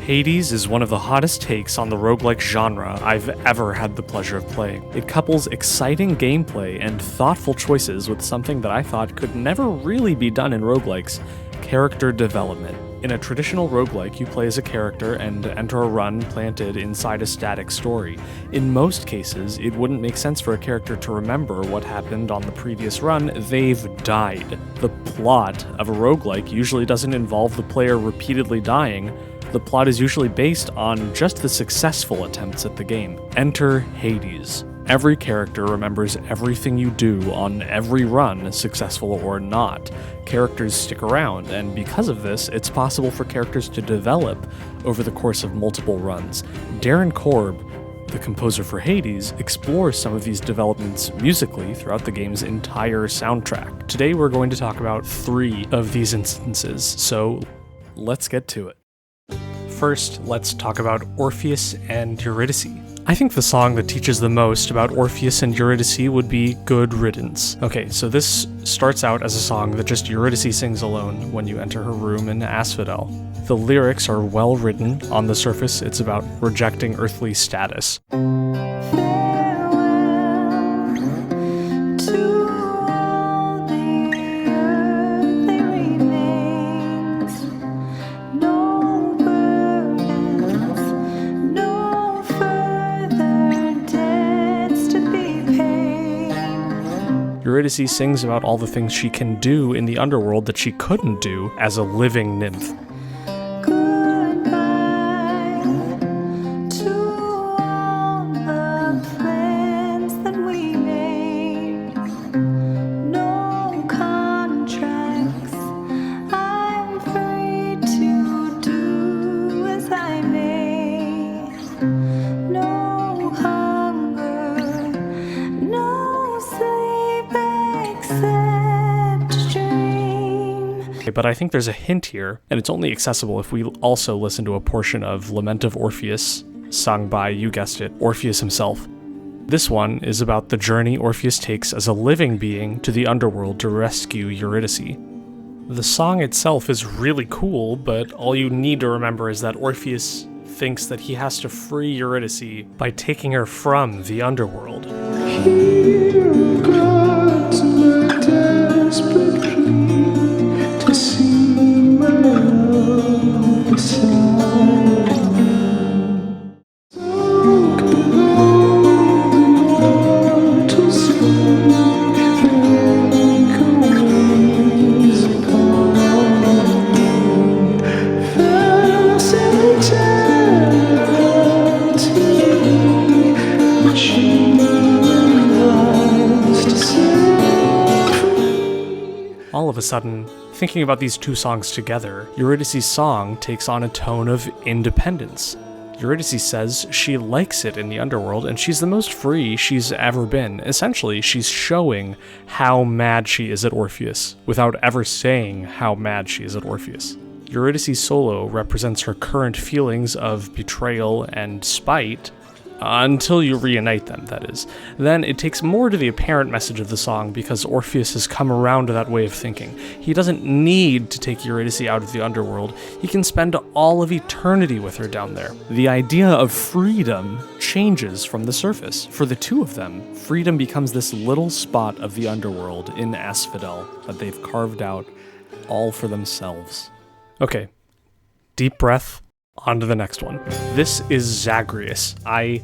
Hades is one of the hottest takes on the roguelike genre I've ever had the pleasure of playing. It couples exciting gameplay and thoughtful choices with something that I thought could never really be done in roguelikes: character development. In a traditional roguelike, you play as a character and enter a run planted inside a static story. In most cases, it wouldn't make sense for a character to remember what happened on the previous run. They've died. The plot of a roguelike usually doesn't involve the player repeatedly dying. The plot is usually based on just the successful attempts at the game. Enter Hades. Every character remembers everything you do on every run, successful or not. Characters stick around, and because of this, it's possible for characters to develop over the course of multiple runs. Darren Korb, the composer for Hades, explores some of these developments musically throughout the game's entire soundtrack. Today we're going to talk about 3 of these instances, so let's get to it. First, let's talk about Orpheus and Eurydice. I think the song that teaches the most about Orpheus and Eurydice would be Good Riddance. Okay, so this starts out as a song that just Eurydice sings alone when you enter her room in Asphodel. The lyrics are well written. On the surface, it's about rejecting earthly status. Eurydice sings about all the things she can do in the underworld that she couldn't do as a living nymph. But I think there's a hint here, and it's only accessible if we also listen to a portion of Lament of Orpheus, sung by, you guessed it, Orpheus himself. This one is about the journey Orpheus takes as a living being to the underworld to rescue Eurydice. The song itself is really cool, but all you need to remember is that Orpheus thinks that he has to free Eurydice by taking her from the underworld. Here goes my desperate plea. To see my love beside me. Sunk below the mortal sea, the echoes upon me. Fasten eternity, which lies to set free. All of a sudden, thinking about these 2 songs together, Eurydice's song takes on a tone of independence. Eurydice says she likes it in the underworld and she's the most free she's ever been. Essentially, she's showing how mad she is at Orpheus without ever saying how mad she is at Orpheus. Eurydice's solo represents her current feelings of betrayal and spite, until you reunite them, that is. Then it takes more to the apparent message of the song because Orpheus has come around to that way of thinking. He doesn't need to take Eurydice out of the underworld. He can spend all of eternity with her down there. The idea of freedom changes from the surface. For the 2 of them, freedom becomes this little spot of the underworld in Asphodel that they've carved out all for themselves. Okay, deep breath. On to the next one. This is Zagreus. I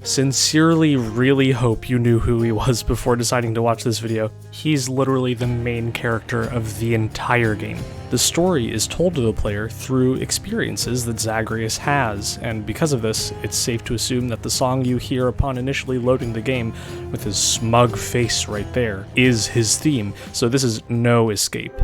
sincerely really hope you knew who he was before deciding to watch this video. He's literally the main character of the entire game. The story is told to the player through experiences that Zagreus has, and because of this, it's safe to assume that the song you hear upon initially loading the game, with his smug face right there, is his theme, so this is no escape.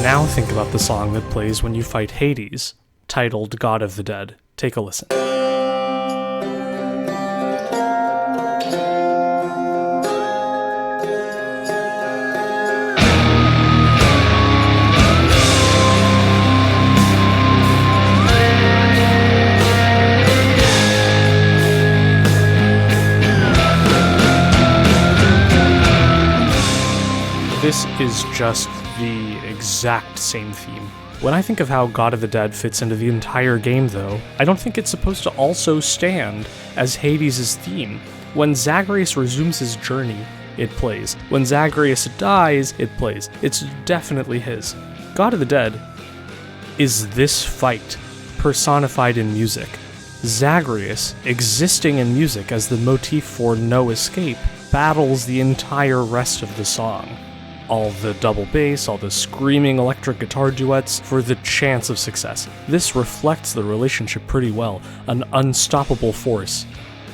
Now think about the song that plays when you fight Hades, titled God of the Dead. Take a listen. This is just the exact same theme. When I think of how God of the Dead fits into the entire game, though, I don't think it's supposed to also stand as Hades' theme. When Zagreus resumes his journey, it plays. When Zagreus dies, it plays. It's definitely his. God of the Dead is this fight personified in music. Zagreus, existing in music as the motif for No Escape, battles the entire rest of the song. All the double bass, all the screaming electric guitar duets for the chance of success. This reflects the relationship pretty well, an unstoppable force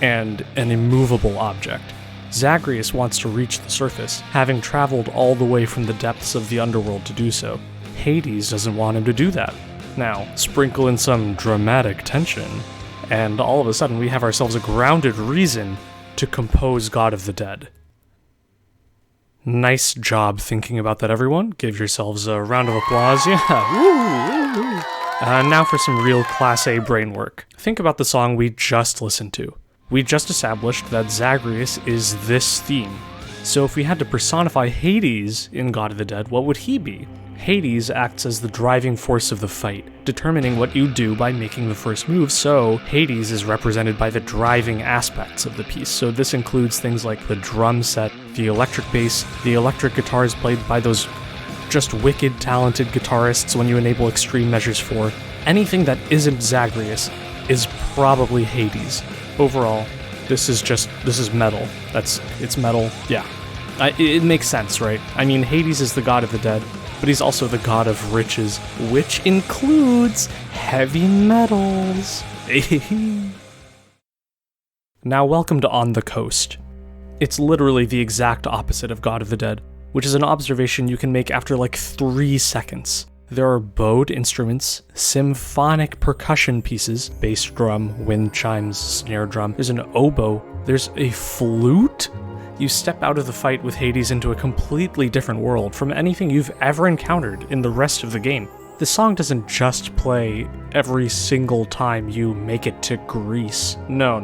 and an immovable object. Zagreus wants to reach the surface, having traveled all the way from the depths of the underworld to do so. Hades doesn't want him to do that. Now, sprinkle in some dramatic tension, and all of a sudden we have ourselves a grounded reason to compose God of the Dead. Nice job thinking about that, everyone. Give yourselves a round of applause. Yeah, woo! Now for some real Class A brain work. Think about the song we just listened to. We just established that Zagreus is this theme. So if we had to personify Hades in God of the Dead, what would he be? Hades acts as the driving force of the fight, determining what you do by making the first move, so Hades is represented by the driving aspects of the piece. So this includes things like the drum set, the electric bass, the electric guitars played by those just wicked talented guitarists when you enable extreme measures 4. Anything that isn't Zagreus is probably Hades. Overall, this is metal. It's metal, yeah. It makes sense, right? I mean, Hades is the god of the dead, but he's also the god of riches, which includes heavy metals. Now welcome to On the Coast. It's literally the exact opposite of God of the Dead, which is an observation you can make after like 3 seconds. There are bowed instruments, symphonic percussion pieces, bass drum, wind chimes, snare drum, there's an oboe, there's a flute. You step out of the fight with Hades into a completely different world from anything you've ever encountered in the rest of the game. The song doesn't just play every single time you make it to Greece. No.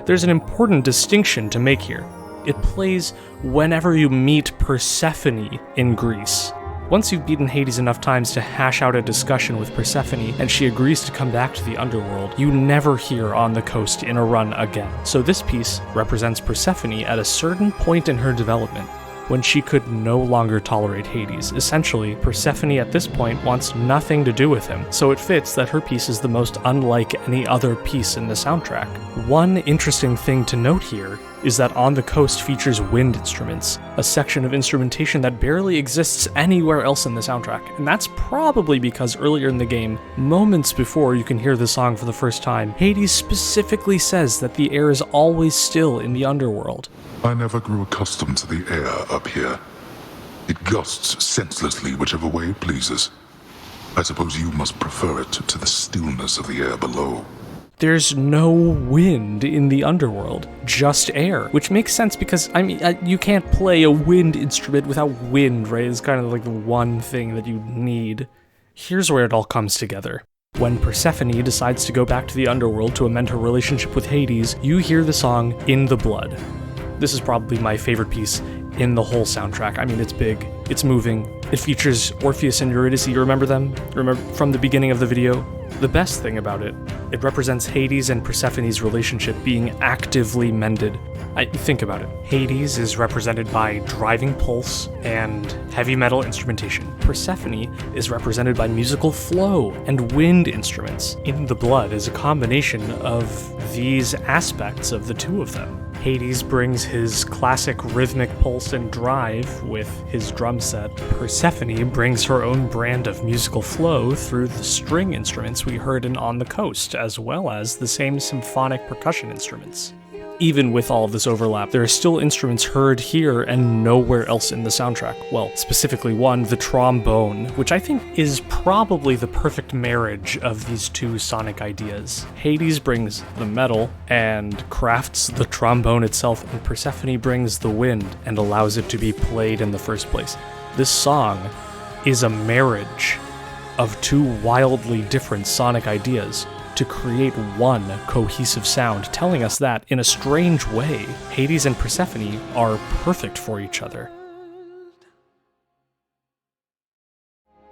There's an important distinction to make here. It plays whenever you meet Persephone in Greece. Once you've beaten Hades enough times to hash out a discussion with Persephone and she agrees to come back to the underworld, you never hear On the Coast in a run again. So this piece represents Persephone at a certain point in her development, when she could no longer tolerate Hades. Essentially, Persephone at this point wants nothing to do with him, so it fits that her piece is the most unlike any other piece in the soundtrack. One interesting thing to note here is that On the Coast features wind instruments, a section of instrumentation that barely exists anywhere else in the soundtrack, and that's probably because earlier in the game, moments before you can hear the song for the first time, Hades specifically says that the air is always still in the underworld. I never grew accustomed to the air up here. It gusts senselessly whichever way it pleases. I suppose you must prefer it to the stillness of the air below. There's no wind in the underworld, just air, which makes sense because, I mean, you can't play a wind instrument without wind, right? It's kind of like the one thing that you need. Here's where it all comes together. When Persephone decides to go back to the underworld to amend her relationship with Hades, you hear the song In the Blood. This is probably my favorite piece in the whole soundtrack. I mean, it's big, it's moving, it features Orpheus and Eurydice, you remember them? Remember from the beginning of the video? The best thing about it represents Hades and Persephone's relationship being actively mended. Think about it. Hades is represented by driving pulse and heavy metal instrumentation. Persephone is represented by musical flow and wind instruments. In the Blood is a combination of these aspects of the two of them. Hades brings his classic rhythmic pulse and drive with his drum set. Persephone brings her own brand of musical flow through the string instruments we heard in On the Coast, as well as the same symphonic percussion instruments. Even with all of this overlap, there are still instruments heard here and nowhere else in the soundtrack. Well, specifically one, the trombone, which I think is probably the perfect marriage of these two sonic ideas. Hades brings the metal and crafts the trombone itself, and Persephone brings the wind and allows it to be played in the first place. This song is a marriage of two wildly different sonic ideas to create one cohesive sound, telling us that, in a strange way, Hades and Persephone are perfect for each other.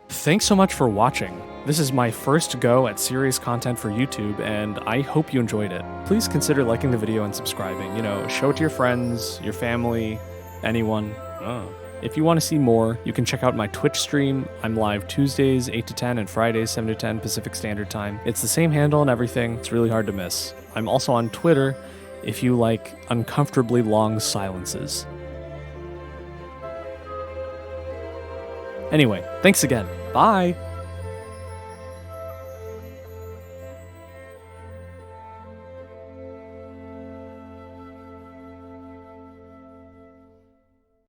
Thanks so much for watching. This is my first go at serious content for YouTube, and I hope you enjoyed it. Please consider liking the video and subscribing. Show it to your friends, your family, anyone. If you want to see more, you can check out my Twitch stream. I'm live Tuesdays 8 to 10 and Fridays 7 to 10 Pacific Standard Time. It's the same handle and everything. It's really hard to miss. I'm also on Twitter if you like uncomfortably long silences. Anyway, thanks again. Bye!